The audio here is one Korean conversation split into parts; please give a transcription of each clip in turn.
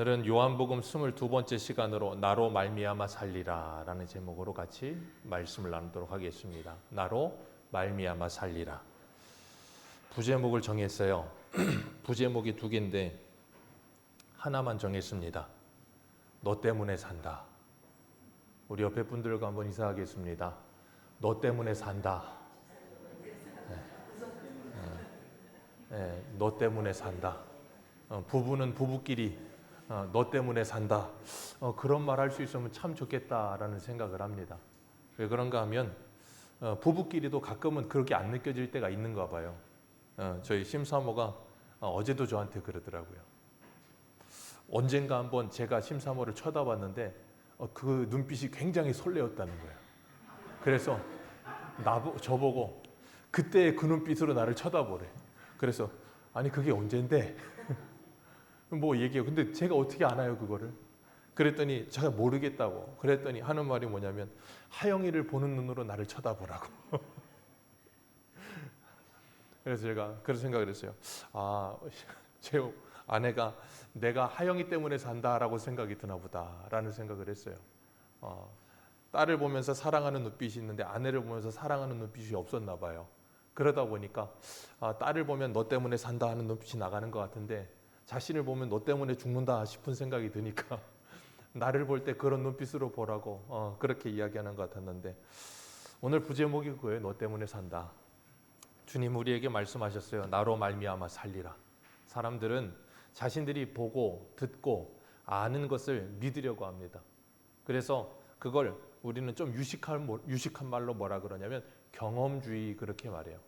오늘은 요한복음 22번째 시간으로 나로 말미암아 살리라 라는 제목으로 같이 말씀을 나누도록 하겠습니다. 나로 말미암아 살리라. 부제목을 정했어요. 부제목이 두 개인데 하나만 정했습니다. 너 때문에 산다. 우리 옆에 분들과 한번 인사하겠습니다. 너 때문에 산다. 너 때문에 산다. 부부는 부부끼리 너 때문에 산다. 그런 말 할 수 있으면 참 좋겠다라는 생각을 합니다. 왜 그런가 하면 부부끼리도 가끔은 그렇게 안 느껴질 때가 있는가 봐요. 저희 심사모가 어제도 저한테 그러더라고요. 언젠가 한번 제가 심사모를 쳐다봤는데 그 눈빛이 굉장히 설레었다는 거예요. 그래서 저보고 그때 그 눈빛으로 나를 쳐다보래. 그래서 아니 그게 언젠데? 뭐 얘기해요. 근데 제가 어떻게 아나요 그거를? 그랬더니 제가 모르겠다고. 그랬더니 하는 말이 뭐냐면 하영이를 보는 눈으로 나를 쳐다보라고. 그래서 제가 그런 생각을 했어요. 제 아내가 내가 하영이 때문에 산다라고 생각이 드나 보다라는 생각을 했어요. 딸을 보면서 사랑하는 눈빛이 있는데 아내를 보면서 사랑하는 눈빛이 없었나 봐요. 그러다 보니까 딸을 보면 너 때문에 산다 하는 눈빛이 나가는 것 같은데 자신을 보면 너 때문에 죽는다 싶은 생각이 드니까 나를 볼 때 그런 눈빛으로 보라고 그렇게 이야기하는 것 같았는데 오늘 부제목이 그거예요. 너 때문에 산다. 주님 우리에게 말씀하셨어요. 나로 말미암아 살리라. 사람들은 자신들이 보고 듣고 아는 것을 믿으려고 합니다. 그래서 그걸 우리는 좀 유식한 말로 뭐라 그러냐면 경험주의 그렇게 말해요.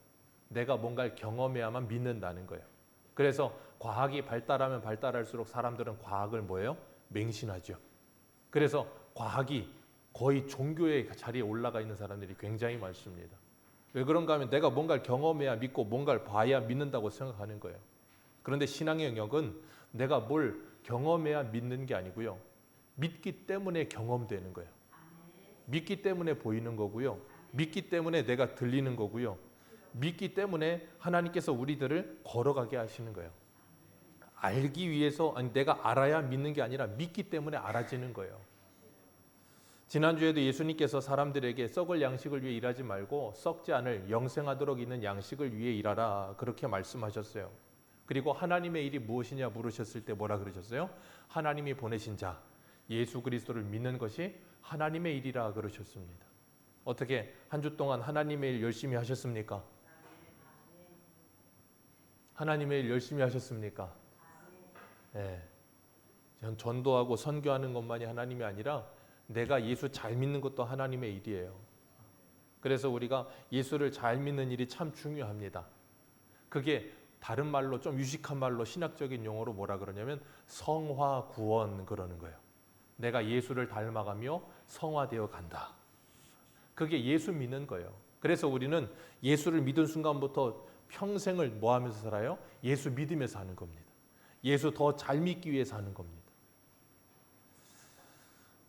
내가 뭔가를 경험해야만 믿는다는 거예요. 그래서 과학이 발달하면 발달할수록 사람들은 과학을 뭐예요? 맹신하죠. 그래서 과학이 거의 종교의 자리에 올라가 있는 사람들이 굉장히 많습니다. 왜 그런가 하면 내가 뭔가를 경험해야 믿고 뭔가를 봐야 믿는다고 생각하는 거예요. 그런데 신앙의 영역은 내가 뭘 경험해야 믿는 게 아니고요. 믿기 때문에 경험되는 거예요. 믿기 때문에 보이는 거고요. 믿기 때문에 내가 들리는 거고요. 믿기 때문에 하나님께서 우리들을 걸어가게 하시는 거예요. 알기 위해서 내가 알아야 믿는 게 아니라 믿기 때문에 알아지는 거예요. 지난주에도 예수님께서 사람들에게 썩을 양식을 위해 일하지 말고 썩지 않을 영생하도록 있는 양식을 위해 일하라 그렇게 말씀하셨어요. 그리고 하나님의 일이 무엇이냐 물으셨을 때 뭐라 그러셨어요? 하나님이 보내신 자 예수 그리스도를 믿는 것이 하나님의 일이라 그러셨습니다. 어떻게 한 주 동안 하나님의 일 열심히 하셨습니까? 하나님의 일 열심히 하셨습니까? 네. 전도하고 선교하는 것만이 하나님이 아니라 내가 예수 잘 믿는 것도 하나님의 일이에요. 그래서 우리가 예수를 잘 믿는 일이 참 중요합니다. 그게 다른 말로 좀 유식한 말로 신학적인 용어로 뭐라 그러냐면 성화 구원 그러는 거예요. 내가 예수를 닮아가며 성화되어 간다. 그게 예수 믿는 거예요. 그래서 우리는 예수를 믿은 순간부터 평생을 뭐 하면서 살아요? 예수 믿으면서 사는 겁니다. 예수 더 잘 믿기 위해서 하는 겁니다.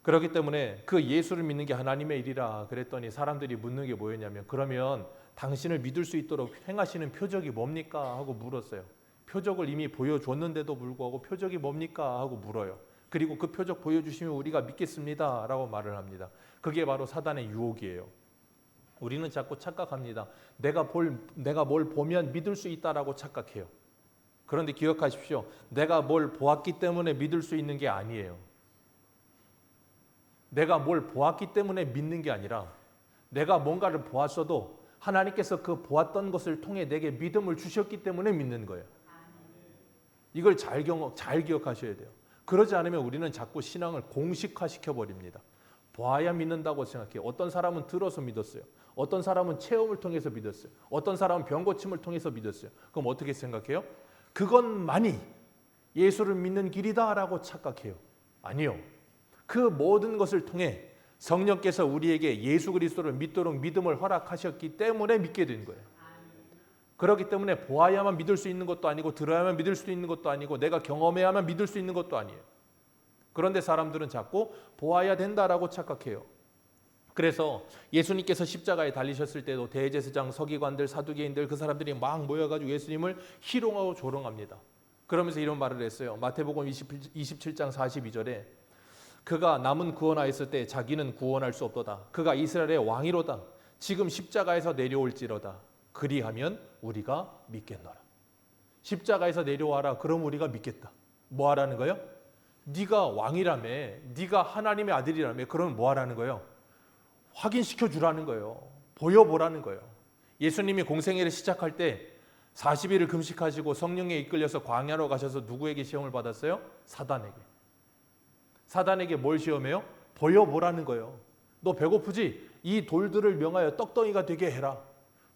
그렇기 때문에 그 예수를 믿는 게 하나님의 일이라 그랬더니 사람들이 묻는 게 뭐였냐면 그러면 당신을 믿을 수 있도록 행하시는 표적이 뭡니까? 하고 물었어요. 표적을 이미 보여줬는데도 불구하고 표적이 뭡니까? 하고 물어요. 그리고 그 표적 보여주시면 우리가 믿겠습니다 라고 말을 합니다. 그게 바로 사단의 유혹이에요. 우리는 자꾸 착각합니다. 내가 뭘 보면 믿을 수 있다라고 착각해요. 그런데 기억하십시오. 내가 뭘 보았기 때문에 믿을 수 있는 게 아니에요. 내가 뭘 보았기 때문에 믿는 게 아니라 내가 뭔가를 보았어도 하나님께서 그 보았던 것을 통해 내게 믿음을 주셨기 때문에 믿는 거예요. 이걸 잘 기억하셔야 돼요. 그러지 않으면 우리는 자꾸 신앙을 공식화시켜버립니다. 보아야 믿는다고 생각해요. 어떤 사람은 들어서 믿었어요. 어떤 사람은 체험을 통해서 믿었어요. 어떤 사람은 병 고침을 통해서 믿었어요. 그럼 어떻게 생각해요? 그것만이 예수를 믿는 길이다라고 착각해요. 아니요. 그 모든 것을 통해 성령께서 우리에게 예수 그리스도를 믿도록 믿음을 허락하셨기 때문에 믿게 된 거예요. 그렇기 때문에 보아야만 믿을 수 있는 것도 아니고 들어야만 믿을 수 있는 것도 아니고 내가 경험해야만 믿을 수 있는 것도 아니에요. 그런데 사람들은 자꾸 보아야 된다라고 착각해요. 그래서 예수님께서 십자가에 달리셨을 때도 대제사장, 서기관들, 사두개인들 그 사람들이 막 모여가지고 예수님을 희롱하고 조롱합니다. 그러면서 이런 말을 했어요. 마태복음 27장 42절에 그가 남은 구원하였을 때 자기는 구원할 수 없도다. 그가 이스라엘의 왕이로다. 지금 십자가에서 내려올지로다. 그리하면 우리가 믿겠노라. 십자가에서 내려와라. 그럼 우리가 믿겠다. 뭐 하라는 거예요? 네가 왕이라며, 네가 하나님의 아들이라며. 그러면 뭐 하라는 거예요? 확인시켜 주라는 거예요. 보여보라는 거예요. 예수님이 공생애를 시작할 때 40일을 금식하시고 성령에 이끌려서 광야로 가셔서 누구에게 시험을 받았어요? 사단에게. 사단에게 뭘 시험해요? 보여보라는 거예요. 너 배고프지? 이 돌들을 명하여 떡덩이가 되게 해라.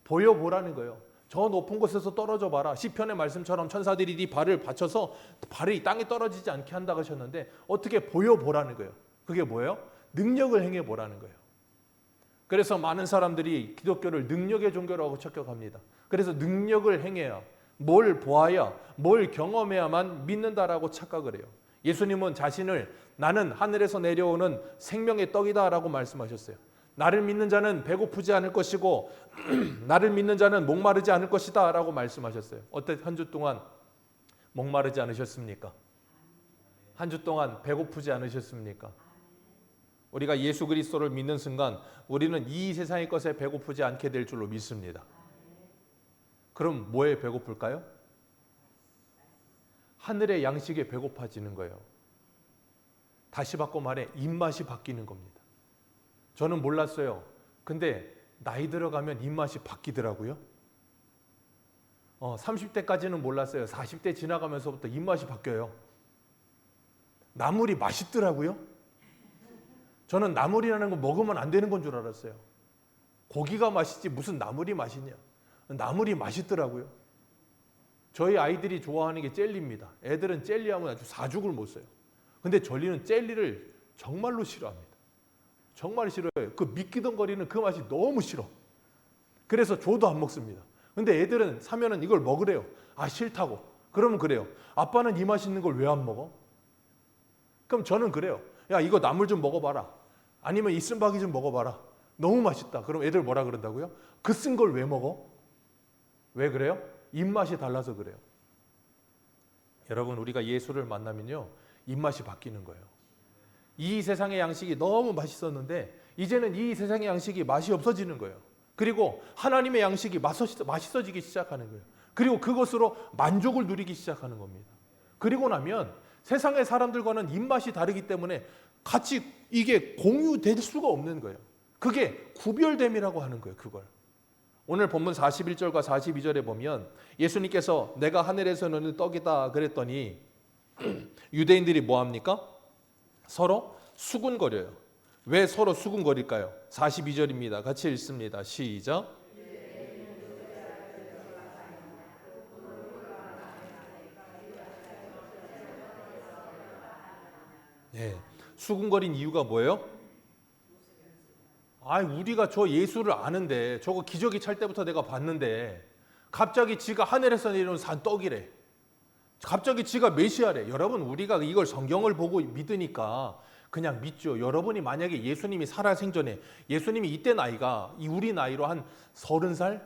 보여보라는 거예요. 저 높은 곳에서 떨어져 봐라. 시편의 말씀처럼 천사들이 네 발을 받쳐서 발이 땅에 떨어지지 않게 한다고 하셨는데 어떻게 보여보라는 거예요. 그게 뭐예요? 능력을 행해보라는 거예요. 그래서 많은 사람들이 기독교를 능력의 종교라고 착각합니다. 그래서 능력을 행해야, 뭘 보아야, 뭘 경험해야만 믿는다라고 착각을 해요. 예수님은 자신을 나는 하늘에서 내려오는 생명의 떡이다 라고 말씀하셨어요. 나를 믿는 자는 배고프지 않을 것이고 나를 믿는 자는 목마르지 않을 것이다 라고 말씀하셨어요. 어때? 한 주 동안 목마르지 않으셨습니까? 한 주 동안 배고프지 않으셨습니까? 우리가 예수 그리스도를 믿는 순간 우리는 이 세상의 것에 배고프지 않게 될 줄로 믿습니다. 그럼 뭐에 배고플까요? 하늘의 양식에 배고파지는 거예요. 다시 바꿔 말해 입맛이 바뀌는 겁니다. 저는 몰랐어요. 근데 나이 들어가면 입맛이 바뀌더라고요. 30대까지는 몰랐어요. 40대 지나가면서부터 입맛이 바뀌어요. 나물이 맛있더라고요. 저는 나물이라는 거 먹으면 안 되는 건 줄 알았어요. 고기가 맛있지 무슨 나물이 맛있냐. 나물이 맛있더라고요. 저희 아이들이 좋아하는 게 젤리입니다. 애들은 젤리하면 아주 사죽을 못 써요. 근데 저희는 젤리를 정말로 싫어합니다. 정말 싫어해요. 그 미끼덩거리는 그 맛이 너무 싫어. 그래서 저도 안 먹습니다. 근데 애들은 사면은 이걸 먹으래요. 아 싫다고. 그러면 그래요. 아빠는 이 맛있는 걸 왜 안 먹어? 그럼 저는 그래요. 야 이거 나물 좀 먹어봐라. 아니면 이 쓴바귀 좀 먹어봐라. 너무 맛있다. 그럼 애들 뭐라 그런다고요? 그 쓴 걸 왜 먹어? 왜 그래요? 입맛이 달라서 그래요. 여러분 우리가 예수를 만나면요 입맛이 바뀌는 거예요. 이 세상의 양식이 너무 맛있었는데 이제는 이 세상의 양식이 맛이 없어지는 거예요. 그리고 하나님의 양식이 맛있어지기 시작하는 거예요. 그리고 그것으로 만족을 누리기 시작하는 겁니다. 그리고 나면 세상의 사람들과는 입맛이 다르기 때문에 같이 이게 공유될 수가 없는 거예요. 그게 구별됨이라고 하는 거예요. 그걸. 오늘 본문 41절과 42절에 보면 예수님께서 내가 하늘에서 오는 떡이다 그랬더니 유대인들이 뭐합니까? 서로 수군거려요. 왜 서로 수군거릴까요? 42절입니다. 같이 읽습니다. 시작. 네, 수군거린 이유가 뭐예요? 우리가 저 예수를 아는데 저거 기저귀 찰 때부터 내가 봤는데 갑자기 지가 하늘에서 내려온 산 떡이래. 갑자기 지가 메시아래. 여러분 우리가 이걸 성경을 보고 믿으니까 그냥 믿죠. 여러분이 만약에 예수님이 살아생전에 예수님이 이때 나이가 우리 나이로 한 30살?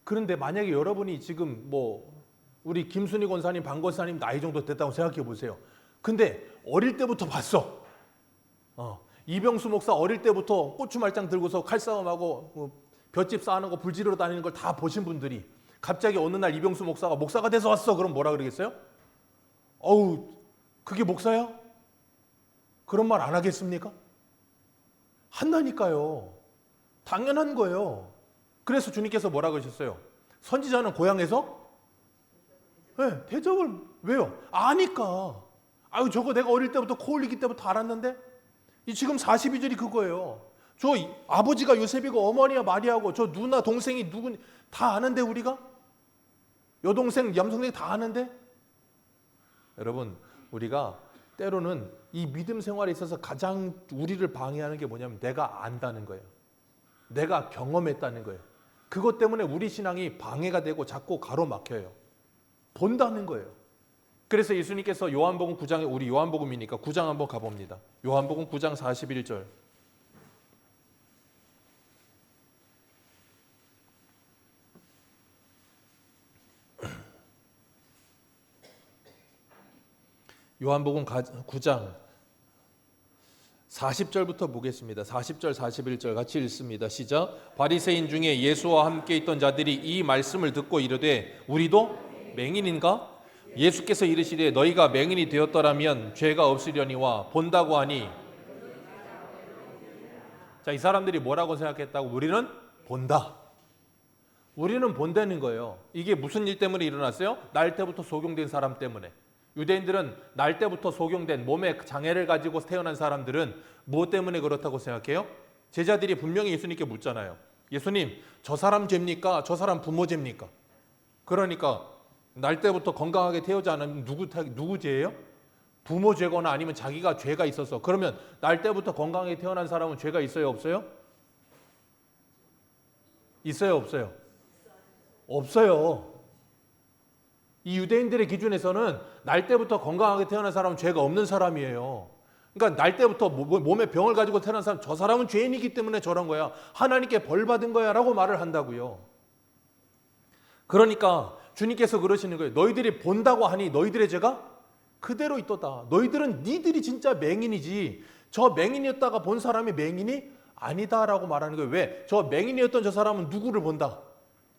그런데 만약에 여러분이 지금 우리 김순희 권사님, 방 권사님 나이 정도 됐다고 생각해 보세요. 근데 어릴 때부터 봤어. 이병수 목사 어릴 때부터 고추말짱 들고서 칼싸움하고 볏짚 쌓아놓은 거 불지르러 다니는 걸 다 보신 분들이 갑자기 어느 날 이병수 목사가 목사가 돼서 왔어. 그럼 뭐라 그러겠어요? 그게 목사야? 그런 말 안 하겠습니까? 한다니까요. 당연한 거예요. 그래서 주님께서 뭐라 그러셨어요? 선지자는 고향에서 대접을 왜요? 아니까. 저거 내가 어릴 때부터 코 올리기 때부터 알았는데 지금 42절이 그거예요. 저 아버지가 요셉이고 어머니가 마리아고 저 누나 동생이 누군 다 아는데 우리가 여동생 남동생 다 아는데 여러분 우리가 때로는 이 믿음 생활에 있어서 가장 우리를 방해하는 게 뭐냐면 내가 안다는 거예요. 내가 경험했다는 거예요. 그것 때문에 우리 신앙이 방해가 되고 자꾸 가로막혀요. 본다는 거예요. 그래서 예수님께서 요한복음 9장에 우리 요한복음이니까 9장 한번 가봅니다. 요한복음 9장 41절. 요한복음 9장 40절부터 보겠습니다. 40절 41절 같이 읽습니다. 시작. 바리새인 중에 예수와 함께 있던 자들이 이 말씀을 듣고 이르되 우리도 맹인인가? 예수께서 이르시되 너희가 맹인이 되었더라면 죄가 없으려니와 본다고 하니. 자, 이 사람들이 뭐라고 생각했다고? 우리는 본다. 우리는 본다는 거예요. 이게 무슨 일 때문에 일어났어요? 날 때부터 소경된 사람 때문에. 유대인들은 날 때부터 소경된 몸에 장애를 가지고 태어난 사람들은 무엇 때문에 그렇다고 생각해요? 제자들이 분명히 예수님께 묻잖아요. 예수님, 저 사람 죄입니까? 저 사람 부모 죄입니까? 그러니까 날 때부터 건강하게 태어나지 않은 누구 죄예요? 부모 죄거나 아니면 자기가 죄가 있어서. 그러면 날 때부터 건강하게 태어난 사람은 죄가 있어요, 없어요? 있어요, 없어요? 없어요. 이 유대인들의 기준에서는 날 때부터 건강하게 태어난 사람은 죄가 없는 사람이에요. 그러니까 날 때부터 몸에 병을 가지고 태어난 사람, 저 사람은 죄인이기 때문에 저런 거야. 하나님께 벌 받은 거야 라고 말을 한다고요. 그러니까 주님께서 그러시는 거예요. 너희들이 본다고 하니 너희들의 죄가 그대로 있도다. 너희들은 니들이 진짜 맹인이지 저 맹인이었다가 본 사람이 맹인이 아니다라고 말하는 거예요. 왜? 저 맹인이었던 저 사람은 누구를 본다?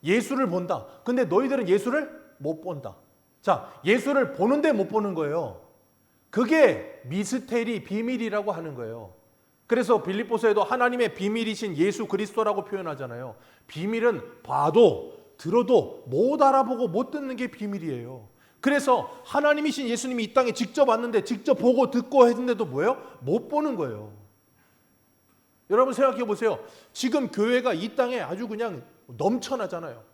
예수를 본다. 근데 너희들은 예수를 못 본다. 자, 예수를 보는데 못 보는 거예요. 그게 미스테리, 비밀이라고 하는 거예요. 그래서 빌립보서에도 하나님의 비밀이신 예수 그리스도라고 표현하잖아요. 비밀은 봐도 들어도 못 알아보고 못 듣는 게 비밀이에요. 그래서 하나님이신 예수님이 이 땅에 직접 왔는데 직접 보고 듣고 했는데도 뭐예요? 못 보는 거예요. 여러분 생각해 보세요. 지금 교회가 이 땅에 아주 그냥 넘쳐나잖아요.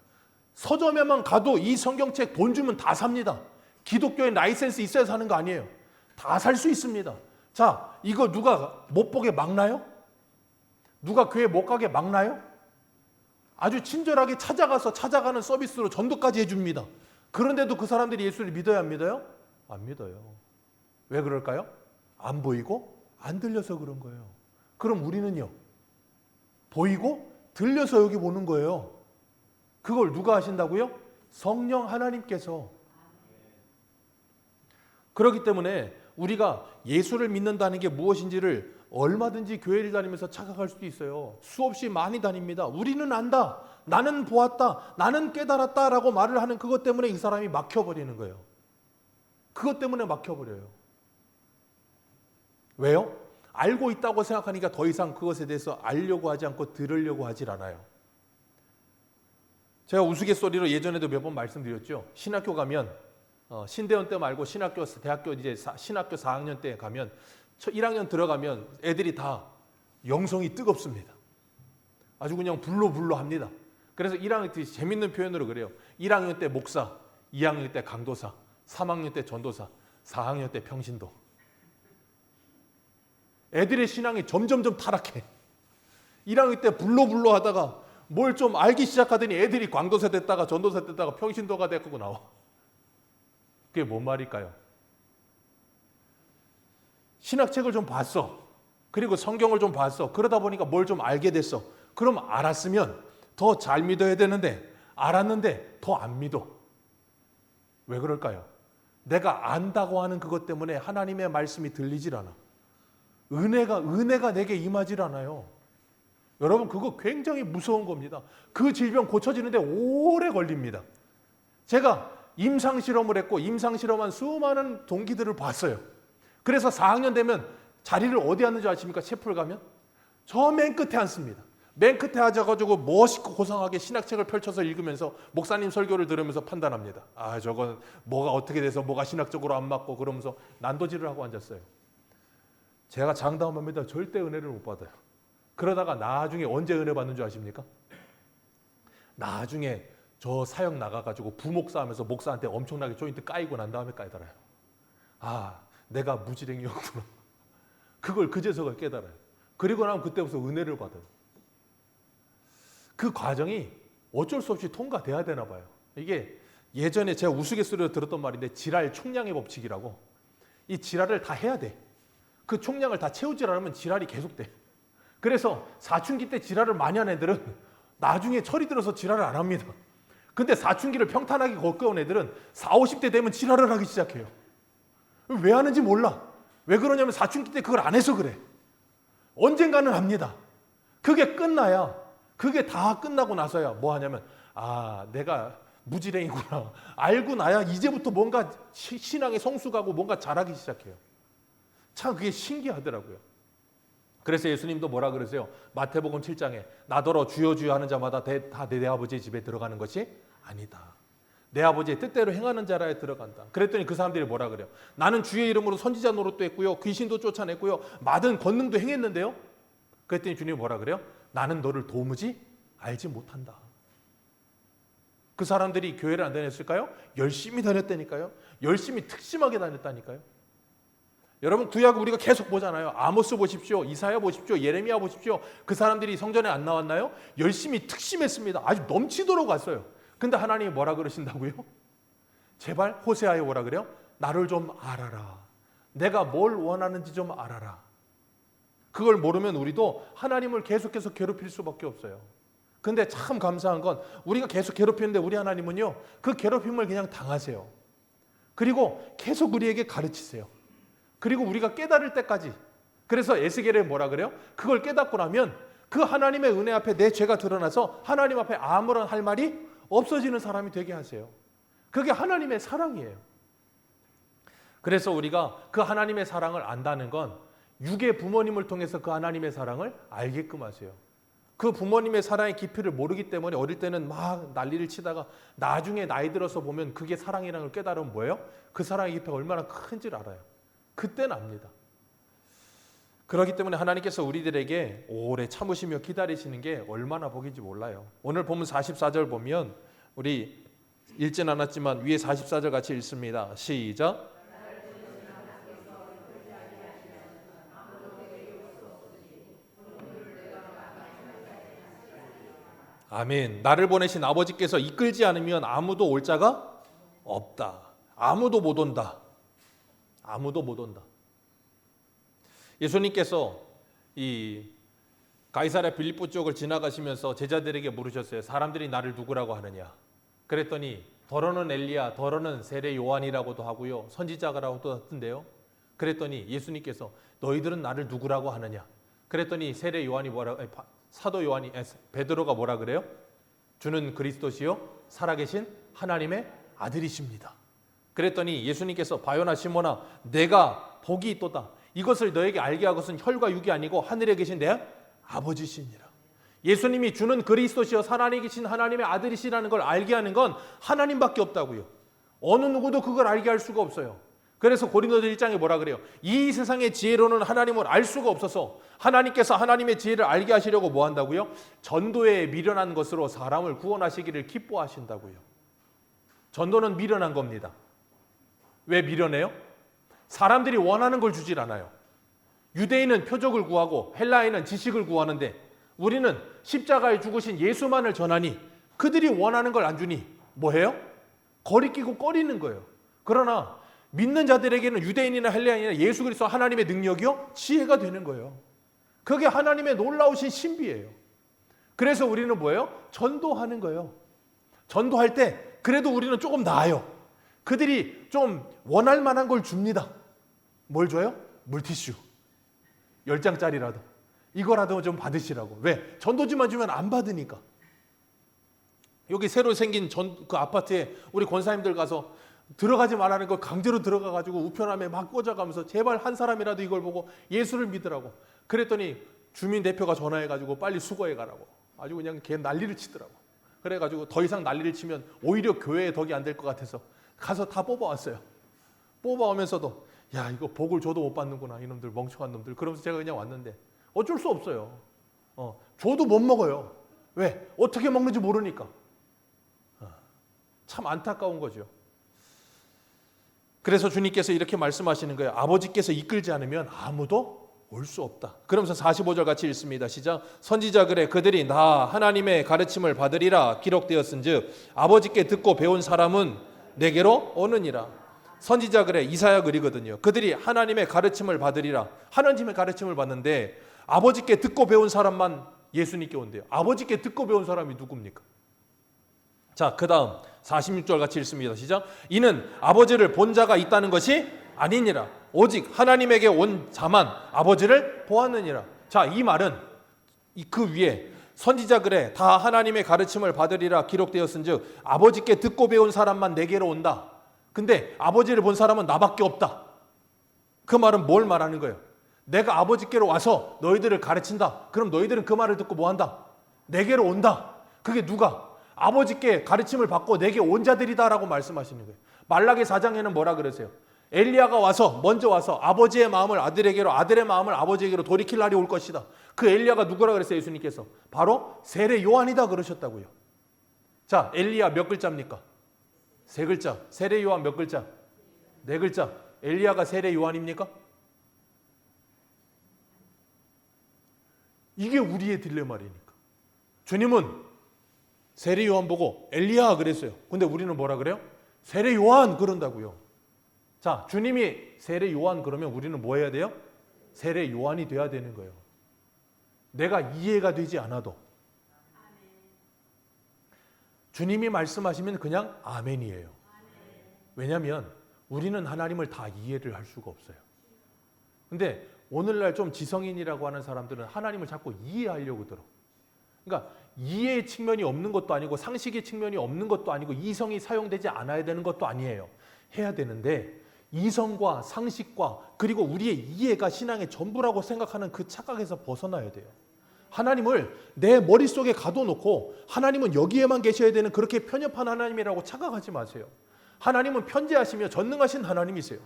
서점에만 가도 이 성경책 돈 주면 다 삽니다. 기독교의 라이센스 있어야 사는 거 아니에요. 다 살 수 있습니다. 자, 이거 누가 못 보게 막나요? 누가 교회 못 가게 막나요? 아주 친절하게 찾아가는 서비스로 전도까지 해줍니다. 그런데도 그 사람들이 예수를 믿어야 안 믿어요? 안 믿어요. 왜 그럴까요? 안 보이고 안 들려서 그런 거예요. 그럼 우리는요? 보이고 들려서 여기 보는 거예요. 그걸 누가 하신다고요? 성령 하나님께서. 그렇기 때문에 우리가 예수를 믿는다는 게 무엇인지를 얼마든지 교회를 다니면서 착각할 수도 있어요. 수없이 많이 다닙니다. 우리는 안다. 나는 보았다. 나는 깨달았다. 라고 말을 하는 그것 때문에 이 사람이 막혀버리는 거예요. 그것 때문에 막혀버려요. 왜요? 알고 있다고 생각하니까 더 이상 그것에 대해서 알려고 하지 않고 들으려고 하질 않아요. 제가 우스갯소리로 예전에도 몇 번 말씀드렸죠. 신학교 가면 신대원 때 말고 대학교 이제 신학교 4학년 때 가면 1학년 들어가면 애들이 다 영성이 뜨겁습니다. 아주 그냥 불로불로합니다. 그래서 1학년 때 재밌는 표현으로 그래요. 1학년 때 목사, 2학년 때 강도사, 3학년 때 전도사, 4학년 때 평신도. 애들의 신앙이 점점점 타락해. 1학년 때 불로불로하다가 뭘 좀 알기 시작하더니 애들이 광도사 됐다가 전도사 됐다가 평신도가 됐고 나와. 그게 뭔 말일까요? 신학책을 좀 봤어. 그리고 성경을 좀 봤어. 그러다 보니까 뭘 좀 알게 됐어. 그럼 알았으면 더 잘 믿어야 되는데 알았는데 더 안 믿어. 왜 그럴까요? 내가 안다고 하는 그것 때문에 하나님의 말씀이 들리질 않아. 은혜가 내게 임하질 않아요. 여러분 그거 굉장히 무서운 겁니다. 그 질병 고쳐지는데 오래 걸립니다. 제가 임상실험을 했고 임상실험한 수많은 동기들을 봤어요. 그래서 4학년 되면 자리를 어디 앉는지 아십니까? 셰프를 가면? 저 맨 끝에 앉습니다. 맨 끝에 앉아가지고 멋있고 고상하게 신학책을 펼쳐서 읽으면서 목사님 설교를 들으면서 판단합니다. 아 저건 뭐가 어떻게 돼서 뭐가 신학적으로 안 맞고 그러면서 난도질을 하고 앉았어요. 제가 장담합니다. 절대 은혜를 못 받아요. 그러다가 나중에 언제 은혜 받는 줄 아십니까? 나중에 저 사역 나가가지고 부목사 하면서 목사한테 엄청나게 조인트 까이고 난 다음에 까이더라요. 아 내가 무지랭이였구나. 그걸 그제서야 깨달아요. 그리고 나면 그때부터 은혜를 받아요. 그 과정이 어쩔 수 없이 통과돼야 되나 봐요. 이게 예전에 제가 우스갯소리로 들었던 말인데 지랄 총량의 법칙이라고. 이 지랄을 다 해야 돼. 그 총량을 다 채우지 않으면 지랄이 계속돼. 그래서 사춘기 때 지랄을 많이 한 애들은 나중에 철이 들어서 지랄을 안 합니다. 근데 사춘기를 평탄하게 겪어온 애들은 40, 50대 되면 지랄을 하기 시작해요. 왜 하는지 몰라. 왜 그러냐면 사춘기 때 그걸 안 해서 그래. 언젠가는 합니다. 그게 끝나야, 그게 다 끝나고 나서야 뭐 하냐면 내가 무지랭이구나 알고 나야 이제부터 뭔가 신앙의 성숙하고 뭔가 잘하기 시작해요. 참 그게 신기하더라고요. 그래서 예수님도 뭐라 그러세요? 마태복음 7장에 나더러 주여 주여 하는 자마다 다 내 아버지의 집에 들어가는 것이 아니다. 내 아버지의 뜻대로 행하는 자라에 들어간다. 그랬더니 그 사람들이 뭐라 그래요? 나는 주의 이름으로 선지자 노릇도 했고요, 귀신도 쫓아냈고요, 많은 권능도 행했는데요. 그랬더니 주님이 뭐라 그래요? 나는 너를 도무지 알지 못한다. 그 사람들이 교회를 안 다녔을까요? 열심히 다녔다니까요. 열심히 특심하게 다녔다니까요. 여러분 구약 우리가 계속 보잖아요. 아모스 보십시오, 이사야 보십시오, 예레미야 보십시오. 그 사람들이 성전에 안 나왔나요? 열심히 특심했습니다. 아주 넘치도록 왔어요. 근데 하나님이 뭐라 그러신다고요? 제발 호세아에 뭐라 그래요? 나를 좀 알아라. 내가 뭘 원하는지 좀 알아라. 그걸 모르면 우리도 하나님을 계속해서 괴롭힐 수밖에 없어요. 근데 참 감사한 건 우리가 계속 괴롭히는데 우리 하나님은요, 그 괴롭힘을 그냥 당하세요. 그리고 계속 우리에게 가르치세요. 그리고 우리가 깨달을 때까지. 그래서 에스겔에 뭐라 그래요? 그걸 깨닫고 나면 그 하나님의 은혜 앞에 내 죄가 드러나서 하나님 앞에 아무런 할 말이 없어지는 사람이 되게 하세요. 그게 하나님의 사랑이에요. 그래서 우리가 그 하나님의 사랑을 안다는 건 육의 부모님을 통해서 그 하나님의 사랑을 알게끔 하세요. 그 부모님의 사랑의 깊이를 모르기 때문에 어릴 때는 막 난리를 치다가 나중에 나이 들어서 보면 그게 사랑이라는 걸 깨달으면 뭐예요? 그 사랑의 깊이가 얼마나 큰지를 알아요. 그때는 압니다. 그렇기 때문에 하나님께서 우리들에게 오래 참으시며 기다리시는 게 얼마나 복인지 몰라요. 오늘 보면 44절 보면 우리 읽진 않았지만 위에 44절 같이 읽습니다. 시작. 아멘. 나를 보내신 아버지께서 이끌지 않으면 아무도 올 자가 없다. 아무도 못 온다. 아무도 못 온다. 예수님께서 이 가이사랴 빌립보 쪽을 지나가시면서 제자들에게 물으셨어요. 사람들이 나를 누구라고 하느냐? 그랬더니 더러는 엘리야, 더러는 세례 요한이라고도 하고요, 선지자라고도 하던데요. 그랬더니 예수님께서 너희들은 나를 누구라고 하느냐? 그랬더니 세례 요한이 사도 요한이 베드로가 뭐라 그래요? 주는 그리스도시요 살아계신 하나님의 아들이십니다. 그랬더니 예수님께서 바요나 시몬아 내가 복이 있도다. 이것을 너에게 알게 하것은 혈과 육이 아니고 하늘에 계신 내 아버지시니라. 예수님이 주는 그리스도시여 살아계신 계신 하나님의 아들이시라는 걸 알게 하는 건 하나님밖에 없다고요. 어느 누구도 그걸 알게 할 수가 없어요. 그래서 고린도서 1장에 뭐라 그래요? 이 세상의 지혜로는 하나님을 알 수가 없어서 하나님께서 하나님의 지혜를 알게 하시려고 뭐 한다고요? 전도에 미련한 것으로 사람을 구원하시기를 기뻐하신다고요. 전도는 미련한 겁니다. 왜 미련해요? 사람들이 원하는 걸 주질 않아요. 유대인은 표적을 구하고 헬라인은 지식을 구하는데 우리는 십자가에 죽으신 예수만을 전하니 그들이 원하는 걸 안 주니 뭐해요? 거리끼고 꺼리는 거예요. 그러나 믿는 자들에게는 유대인이나 헬라인이나 예수 그리스도 하나님의 능력이요 지혜가 되는 거예요. 그게 하나님의 놀라우신 신비예요. 그래서 우리는 뭐예요? 전도하는 거예요. 전도할 때 그래도 우리는 조금 나아요. 그들이 좀 원할 만한 걸 줍니다. 뭘 줘요? 물티슈 10장짜리라도 이거라도 좀 받으시라고. 왜? 전도지만 주면 안 받으니까. 여기 새로 생긴 그 아파트에 우리 권사님들 가서 들어가지 말라는 걸 강제로 들어가가지고 우편함에 막 꽂아가면서 제발 한 사람이라도 이걸 보고 예수를 믿으라고. 그랬더니 주민대표가 전화해가지고 빨리 수거해 가라고. 아주 그냥 걔 난리를 치더라고. 그래가지고 더 이상 난리를 치면 오히려 교회에 덕이 안 될 것 같아서 가서 다 뽑아왔어요. 뽑아오면서도 야 이거 복을 줘도 못 받는구나 이놈들 멍청한 놈들. 그러면서 제가 그냥 왔는데 어쩔 수 없어요. 줘도 못 먹어요. 왜? 어떻게 먹는지 모르니까. 참 안타까운 거죠. 그래서 주님께서 이렇게 말씀하시는 거예요. 아버지께서 이끌지 않으면 아무도 올 수 없다. 그러면서 45절 같이 읽습니다. 시작. 선지자 그래 그들이 나 하나님의 가르침을 받으리라 기록되었은즉 아버지께 듣고 배운 사람은 내게로 오느니라. 선지자 그래 이사야 글이거든요. 그들이 하나님의 가르침을 받으리라. 하나님의 가르침을 받는데 아버지께 듣고 배운 사람만 예수님께 온대요. 아버지께 듣고 배운 사람이 누굽니까? 자, 그 다음 46절 같이 읽습니다. 시작. 이는 아버지를 본 자가 있다는 것이 아니니라. 오직 하나님에게 온 자만 아버지를 보았느니라. 자, 이 말은 그 위에 선지자 글에 다 하나님의 가르침을 받으리라 기록되었은즉 아버지께 듣고 배운 사람만 내게로 온다. 근데 아버지를 본 사람은 나밖에 없다. 그 말은 뭘 말하는 거예요? 내가 아버지께로 와서 너희들을 가르친다. 그럼 너희들은 그 말을 듣고 뭐 한다? 내게로 온다. 그게 누가? 아버지께 가르침을 받고 내게 온 자들이다라고 말씀하시는 거예요. 말라기 4장에는 뭐라 그러세요? 엘리야가 먼저 와서 아버지의 마음을 아들에게로, 아들의 마음을 아버지에게로 돌이킬 날이 올 것이다. 그 엘리야가 누구라 그랬어요? 예수님께서 바로 세례 요한이다 그러셨다고요. 자, 엘리야 몇 글자입니까? 3글자. 세례 요한 몇 글자? 4글자. 엘리야가 세례 요한입니까? 이게 우리의 딜레마니까. 주님은 세례 요한 보고 엘리야 그랬어요. 근데 우리는 뭐라 그래요? 세례 요한 그런다고요. 자, 주님이 세례 요한 그러면 우리는 뭐 해야 돼요? 세례 요한이 돼야 되는 거예요. 내가 이해가 되지 않아도 주님이 말씀하시면 그냥 아멘이에요. 왜냐하면 우리는 하나님을 다 이해를 할 수가 없어요. 근데 오늘날 좀 지성인이라고 하는 사람들은 하나님을 자꾸 이해하려고 들어. 그러니까 이해의 측면이 없는 것도 아니고 상식의 측면이 없는 것도 아니고 이성이 사용되지 않아야 되는 것도 아니에요. 해야 되는데 이성과 상식과 그리고 우리의 이해가 신앙의 전부라고 생각하는 그 착각에서 벗어나야 돼요. 하나님을 내 머릿속에 가둬놓고 하나님은 여기에만 계셔야 되는 그렇게 편협한 하나님이라고 착각하지 마세요. 하나님은 편재하시며 전능하신 하나님이세요.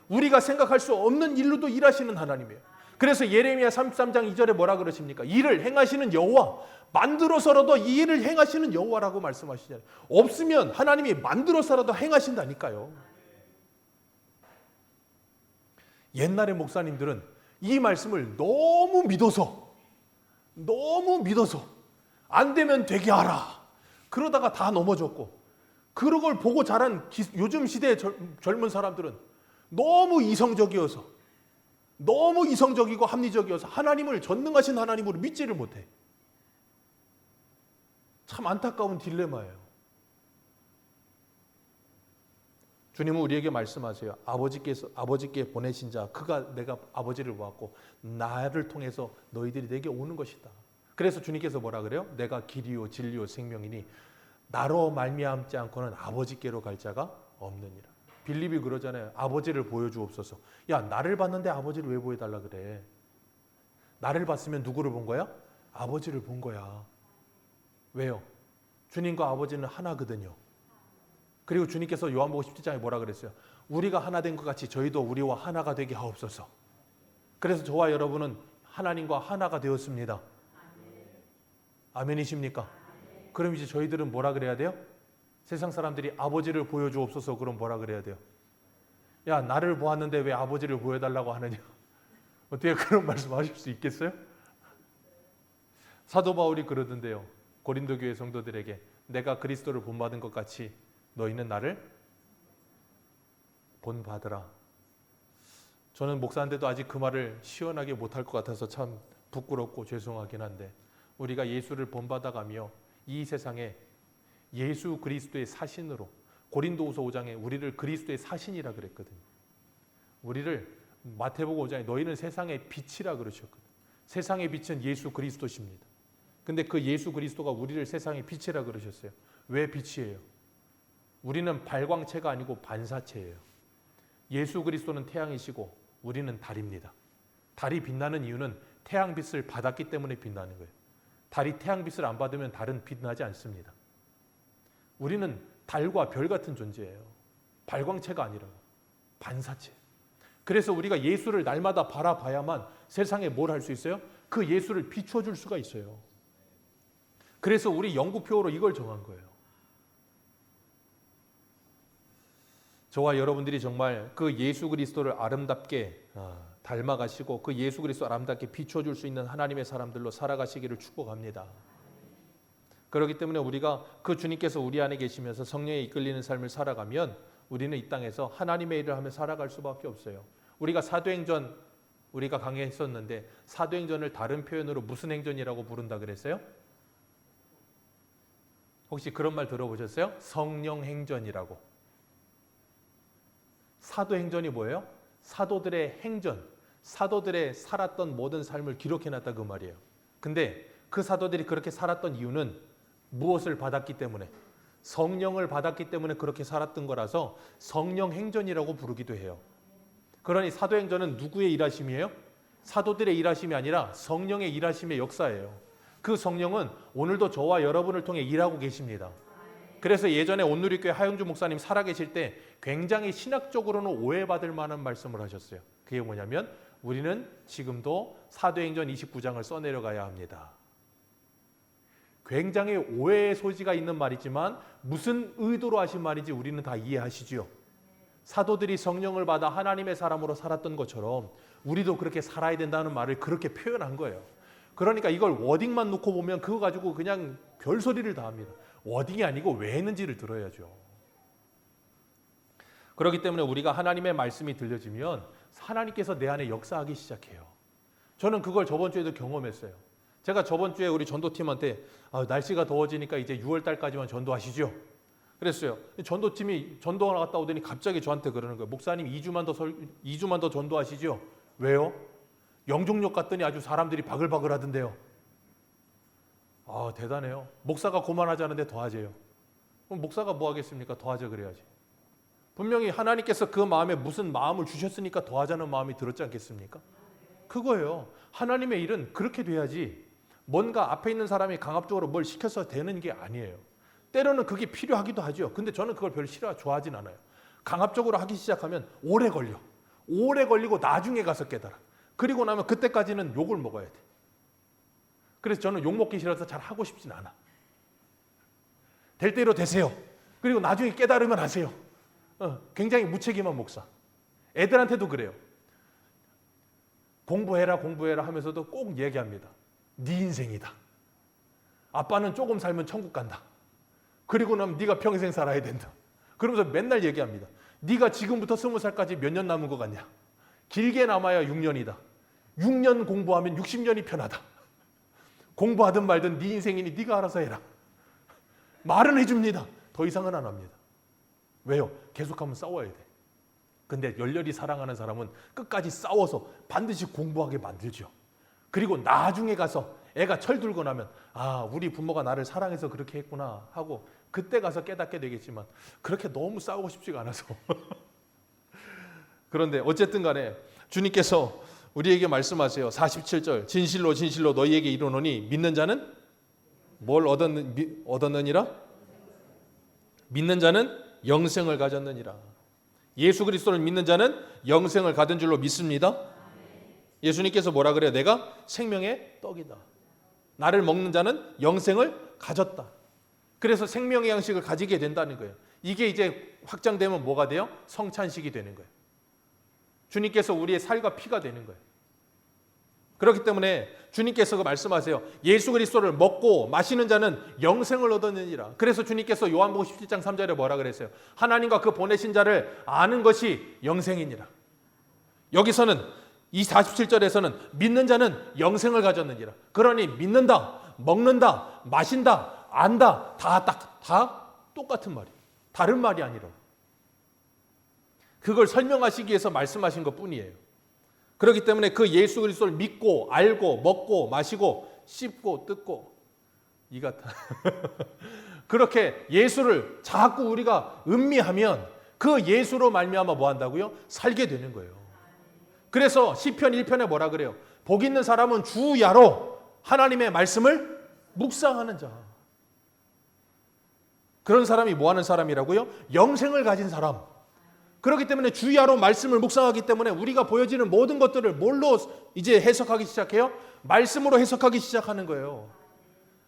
우리가 생각할 수 없는 일로도 일하시는 하나님이에요. 그래서 예레미야 33장 2절에 뭐라 그러십니까? 이를 행하시는 여호와, 만들어서라도 이 일을 행하시는 여호와라고 말씀하시잖아요. 없으면 하나님이 만들어서라도 행하신다니까요. 옛날의 목사님들은 이 말씀을 너무 믿어서 안 되면 되게 하라. 그러다가 다 넘어졌고, 그런 걸 보고 자란 요즘 시대의 젊은 사람들은 너무 이성적이고 합리적이어서 하나님을 전능하신 하나님으로 믿지를 못해. 참 안타까운 딜레마예요. 주님은 우리에게 말씀하세요. 아버지께 보내신 자, 그가 내가 아버지를 보았고 나를 통해서 너희들이 내게 오는 것이다. 그래서 주님께서 뭐라 그래요? 내가 길이요 진리요 생명이니 나로 말미암지 않고는 아버지께로 갈 자가 없느니라. 빌립이 그러잖아요. 아버지를 보여주옵소서. 야, 나를 봤는데 아버지를 왜 보여달라 그래? 나를 봤으면 누구를 본 거야? 아버지를 본 거야. 왜요? 주님과 아버지는 하나거든요. 그리고 주님께서 요한복음 17장에 뭐라 그랬어요? 우리가 하나 된 것 같이 저희도 우리와 하나가 되게 하옵소서. 그래서 저와 여러분은 하나님과 하나가 되었습니다. 아멘이십니까? 그럼 이제 저희들은 뭐라 그래야 돼요? 세상 사람들이 아버지를 보여주옵소서 그럼 뭐라 그래야 돼요? 야, 나를 보았는데 왜 아버지를 보여달라고 하느냐? 어떻게 그런 말씀하실 수 있겠어요? 사도 바울이 그러던데요. 고린도 교회 성도들에게 내가 그리스도를 본받은 것 같이 너희는 나를 본받으라. 저는 목사인데도 아직 그 말을 시원하게 못할 것 같아서 참 부끄럽고 죄송하긴 한데, 우리가 예수를 본받아가며 이 세상에 예수 그리스도의 사신으로, 고린도후서 5장에 우리를 그리스도의 사신이라 그랬거든요. 우리를 마태복음 5장에 너희는 세상의 빛이라 그러셨거든요. 세상의 빛은 예수 그리스도십니다. 근데 그 예수 그리스도가 우리를 세상의 빛이라 그러셨어요. 왜 빛이에요? 우리는 발광체가 아니고 반사체예요. 예수 그리스도는 태양이시고 우리는 달입니다. 달이 빛나는 이유는 태양빛을 받았기 때문에 빛나는 거예요. 달이 태양빛을 안 받으면 달은 빛나지 않습니다. 우리는 달과 별 같은 존재예요. 발광체가 아니라 반사체. 그래서 우리가 예수를 날마다 바라봐야만 세상에 뭘 할 수 있어요? 그 예수를 비춰줄 수가 있어요. 그래서 우리 연구표로 이걸 정한 거예요. 저와 여러분들이 정말 그 예수 그리스도를 아름답게 닮아가시고 그 예수 그리스도 아름답게 비춰줄 수 있는 하나님의 사람들로 살아가시기를 축복합니다. 그렇기 때문에 우리가 그 주님께서 우리 안에 계시면서 성령에 이끌리는 삶을 살아가면 우리는 이 땅에서 하나님의 일을 하며 살아갈 수밖에 없어요. 우리가 사도행전 우리가 강의했었는데 사도행전을 다른 표현으로 무슨 행전이라고 부른다 그랬어요? 혹시 그런 말 들어보셨어요? 성령 행전이라고. 사도행전이 뭐예요? 사도들의 행전, 사도들의 살았던 모든 삶을 기록해놨다 그 말이에요. 근데 그 사도들이 그렇게 살았던 이유는 무엇을 받았기 때문에? 성령을 받았기 때문에 그렇게 살았던 거라서 성령 행전이라고 부르기도 해요. 그러니 사도행전은 누구의 일하심이에요? 사도들의 일하심이 아니라 성령의 일하심의 역사예요. 그 성령은 오늘도 저와 여러분을 통해 일하고 계십니다. 그래서 예전에 온누리교회 하영주 목사님 살아계실 때 굉장히 신학적으로는 오해받을 만한 말씀을 하셨어요. 그게 뭐냐면 우리는 지금도 사도행전 29장을 써내려가야 합니다. 굉장히 오해의 소지가 있는 말이지만 무슨 의도로 하신 말인지 우리는 다 이해하시죠. 사도들이 성령을 받아 하나님의 사람으로 살았던 것처럼 우리도 그렇게 살아야 된다는 말을 그렇게 표현한 거예요. 그러니까 이걸 워딩만 놓고 보면 그거 가지고 그냥 별소리를 다 합니다. 워딩이 아니고 왜 했는지를 들어야죠. 그렇기 때문에 우리가 하나님의 말씀이 들려지면 하나님께서 내 안에 역사하기 시작해요. 저는 그걸 저번 주에도 경험했어요. 제가 저번 주에 우리 전도팀한테 날씨가 더워지니까 이제 6월 달까지만 전도하시죠. 그랬어요. 전도팀이 전도 갔다 오더니 갑자기 저한테 그러는 거예요. 목사님 2주만 더 전도하시죠. 왜요? 영종역 갔더니 아주 사람들이 바글바글 하던데요. 대단해요. 목사가 고만하자는데 더 하재요. 그럼 목사가 뭐 하겠습니까? 더 하자 그래야지. 분명히 하나님께서 그 마음에 무슨 마음을 주셨으니까 더 하자는 마음이 들었지 않겠습니까? 그거예요. 하나님의 일은 그렇게 돼야지 뭔가 앞에 있는 사람이 강압적으로 뭘 시켜서 되는 게 아니에요. 때로는 그게 필요하기도 하죠. 근데 저는 그걸 별로 좋아하진 않아요. 강압적으로 하기 시작하면 오래 걸려. 오래 걸리고 나중에 가서 깨달아. 그리고 나면 그때까지는 욕을 먹어야 돼. 그래서 저는 욕 먹기 싫어서 잘 하고 싶진 않아. 될 대로 되세요. 그리고 나중에 깨달으면 하세요. 굉장히 무책임한 목사. 애들한테도 그래요. 공부해라 하면서도 꼭 얘기합니다. 네 인생이다. 아빠는 조금 살면 천국 간다. 그리고 나면 네가 평생 살아야 된다. 그러면서 맨날 얘기합니다. 네가 지금부터 20살까지 몇 년 남은 것 같냐? 길게 남아야 6년이다. 6년 공부하면 60년이 편하다. 공부하든 말든 네 인생이니 네가 알아서 해라. 말은 해줍니다. 더 이상은 안 합니다. 왜요? 계속하면 싸워야 돼. 근데 열렬히 사랑하는 사람은 끝까지 싸워서 반드시 공부하게 만들죠. 그리고 나중에 가서 애가 철들고 나면 우리 부모가 나를 사랑해서 그렇게 했구나 하고 그때 가서 깨닫게 되겠지만 그렇게 너무 싸우고 싶지가 않아서 그런데 어쨌든 간에 주님께서 우리에게 말씀하세요. 47절 진실로 진실로 너희에게 이르노니 믿는 자는 뭘 얻었느니라? 믿는 자는 영생을 가졌느니라. 예수 그리스도를 믿는 자는 영생을 가진 줄로 믿습니다. 예수님께서 뭐라 그래요? 내가 생명의 떡이다. 나를 먹는 자는 영생을 가졌다. 그래서 생명의 양식을 가지게 된다는 거예요. 이게 이제 확장되면 뭐가 돼요? 성찬식이 되는 거예요. 주님께서 우리의 살과 피가 되는 거예요. 그렇기 때문에 주님께서 말씀하세요. 예수 그리스도를 먹고 마시는 자는 영생을 얻느니라. 그래서 주님께서 요한복음 17장 3절에 뭐라 그랬어요? 하나님과 그 보내신 자를 아는 것이 영생이니라. 여기서는 이 47절에서는 믿는 자는 영생을 가졌느니라. 그러니 믿는다, 먹는다, 마신다, 안다 다 똑같은 말이에요. 다른 말이 아니라. 그걸 설명하시기 위해서 말씀하신 것뿐이에요. 그렇기 때문에 그 예수 그리스도를 믿고 알고 먹고 마시고 씹고 뜯고 이 같아. 그렇게 예수를 자꾸 우리가 음미하면 그 예수로 말미암아 뭐 한다고요? 살게 되는 거예요. 그래서 시편 1편에 뭐라 그래요? 복 있는 사람은 주야로 하나님의 말씀을 묵상하는 자. 그런 사람이 뭐 하는 사람이라고요? 영생을 가진 사람. 그렇기 때문에 주야로 말씀을 묵상하기 때문에 우리가 보여지는 모든 것들을 뭘로 이제 해석하기 시작해요? 말씀으로 해석하기 시작하는 거예요.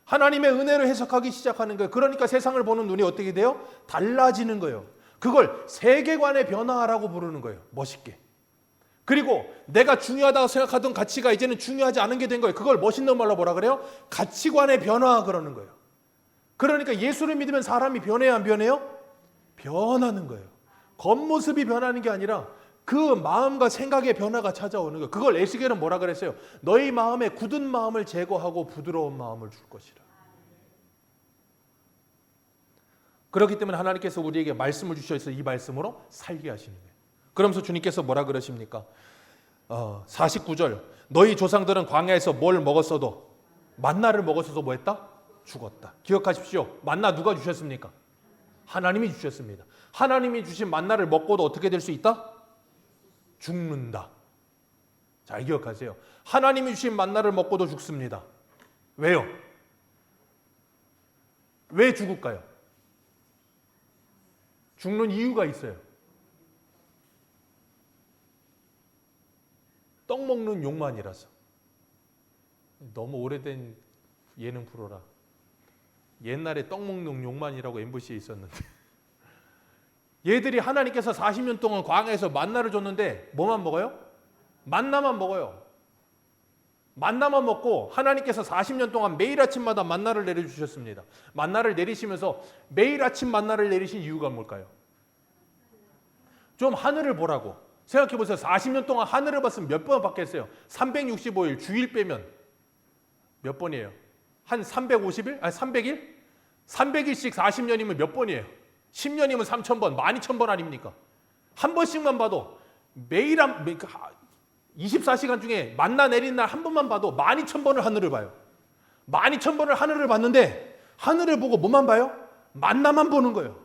하나님의 은혜로 해석하기 시작하는 거예요. 그러니까 세상을 보는 눈이 어떻게 돼요? 달라지는 거예요. 그걸 세계관의 변화라고 부르는 거예요. 멋있게. 그리고 내가 중요하다고 생각하던 가치가 이제는 중요하지 않은 게 된 거예요. 그걸 멋있는 말로 뭐라 그래요? 가치관의 변화 그러는 거예요. 그러니까 예수를 믿으면 사람이 변해요, 안 변해요? 변하는 거예요. 겉모습이 변하는 게 아니라 그 마음과 생각의 변화가 찾아오는 거예요. 그걸 에스겔은 뭐라 그랬어요? 너희 마음에 굳은 마음을 제거하고 부드러운 마음을 줄 것이라. 그렇기 때문에 하나님께서 우리에게 말씀을 주셔서 이 말씀으로 살게 하시는 거예요. 그러면서 주님께서 뭐라 그러십니까? 49절 너희 조상들은 광야에서 뭘 먹었어도 만나를 먹었어도 뭐 했다? 죽었다. 기억하십시오. 만나 누가 주셨습니까? 하나님이 주셨습니다. 하나님이 주신 만나를 먹고도 어떻게 될 수 있다? 죽는다. 잘 기억하세요. 하나님이 주신 만나를 먹고도 죽습니다. 왜요? 왜 죽을까요? 죽는 이유가 있어요. 떡 먹는 욕만이라서. 너무 오래된 예능 프로라. 옛날에 떡 먹는 욕만이라고 MBC에 있었는데 얘들이 하나님께서 40년 동안 광야에서 만나를 줬는데 뭐만 먹어요? 만나만 먹어요. 만나만 먹고 하나님께서 40년 동안 매일 아침마다 만나를 내려주셨습니다. 만나를 내리시면서 매일 아침 만나를 내리신 이유가 뭘까요? 좀 하늘을 보라고. 생각해 보세요. 40년 동안 하늘을 봤으면 몇 번 봤겠어요? 365일 주일 빼면 몇 번이에요? 한 350일? 아니 300일? 300일씩 40년이면 몇 번이에요? 10년이면 3,000번, 12,000번 아닙니까? 한 번씩만 봐도 매일 24시간 중에 만나 내리는 날 한 번만 봐도 12,000번을 하늘을 봐요. 12,000번을 하늘을 봤는데 하늘을 보고 뭐만 봐요? 만나만 보는 거예요.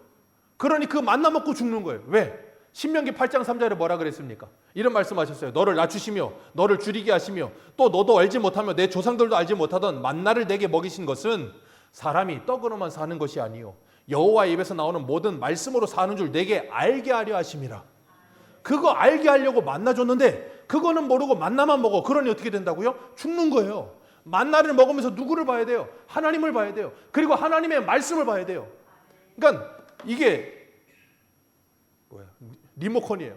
그러니 그 만나 먹고 죽는 거예요. 왜? 신명기 8장 3절에 뭐라 그랬습니까? 이런 말씀하셨어요. 너를 낮추시며 너를 줄이게 하시며 또 너도 알지 못하며 내 조상들도 알지 못하던 만나를 내게 먹이신 것은 사람이 떡으로만 사는 것이 아니요 여호와의 입에서 나오는 모든 말씀으로 사는 줄 내게 알게 하려 하심이라. 그거 알게 하려고 만나 줬는데 그거는 모르고 만나만 먹어. 그러니 어떻게 된다고요? 죽는 거예요. 만나를 먹으면서 누구를 봐야 돼요? 하나님을 봐야 돼요. 그리고 하나님의 말씀을 봐야 돼요. 그러니까 이게 리모컨이에요.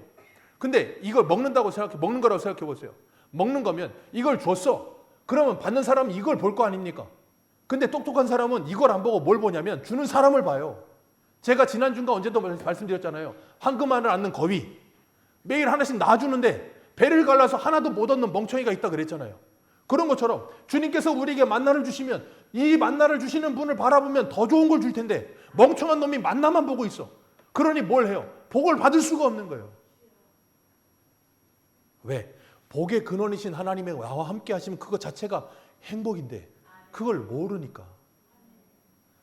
근데 이걸 먹는 거라고 생각해 보세요. 먹는 거면 이걸 줬어. 그러면 받는 사람은 이걸 볼 거 아닙니까? 근데 똑똑한 사람은 이걸 안 보고 뭘 보냐면 주는 사람을 봐요. 제가 지난주인가 언제도 말씀드렸잖아요. 황금알을 앓는 거위. 매일 하나씩 놔주는데 배를 갈라서 하나도 못 얻는 멍청이가 있다 그랬잖아요. 그런 것처럼 주님께서 우리에게 만나를 주시면 이 만나를 주시는 분을 바라보면 더 좋은 걸 줄 텐데 멍청한 놈이 만나만 보고 있어. 그러니 뭘 해요? 복을 받을 수가 없는 거예요. 왜? 복의 근원이신 하나님의 나와 함께 하시면 그것 자체가 행복인데 그걸 모르니까.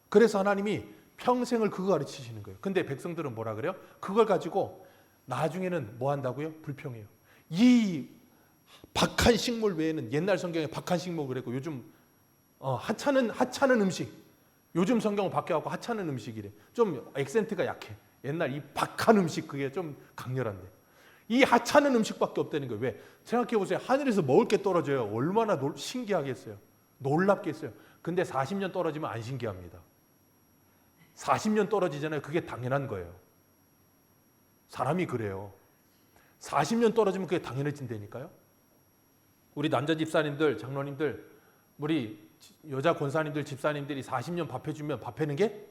그래서 하나님이 평생을 그거 가르치시는 거예요. 근데 백성들은 뭐라 그래요? 그걸 가지고 나중에는 뭐 한다고요? 불평해요. 이 박한 식물 외에는 옛날 성경에 박한 식물 그랬고 요즘 하찮은 음식. 요즘 성경은 바뀌어갖고 하찮은 음식이래. 좀 액센트가 약해. 옛날 이 박한 음식 그게 좀 강렬한데 이 하찮은 음식밖에 없다는 거예요. 왜? 생각해 보세요. 하늘에서 먹을 게 떨어져요. 얼마나 신기하겠어요. 놀랍겠어요. 근데 40년 떨어지면 안 신기합니다. 40년 떨어지잖아요. 그게 당연한 거예요. 사람이 그래요. 40년 떨어지면 그게 당연해진다니까요. 우리 남자 집사님들, 장로님들, 우리 여자 권사님들, 집사님들이 40년 밥 해주면 밥 해는 게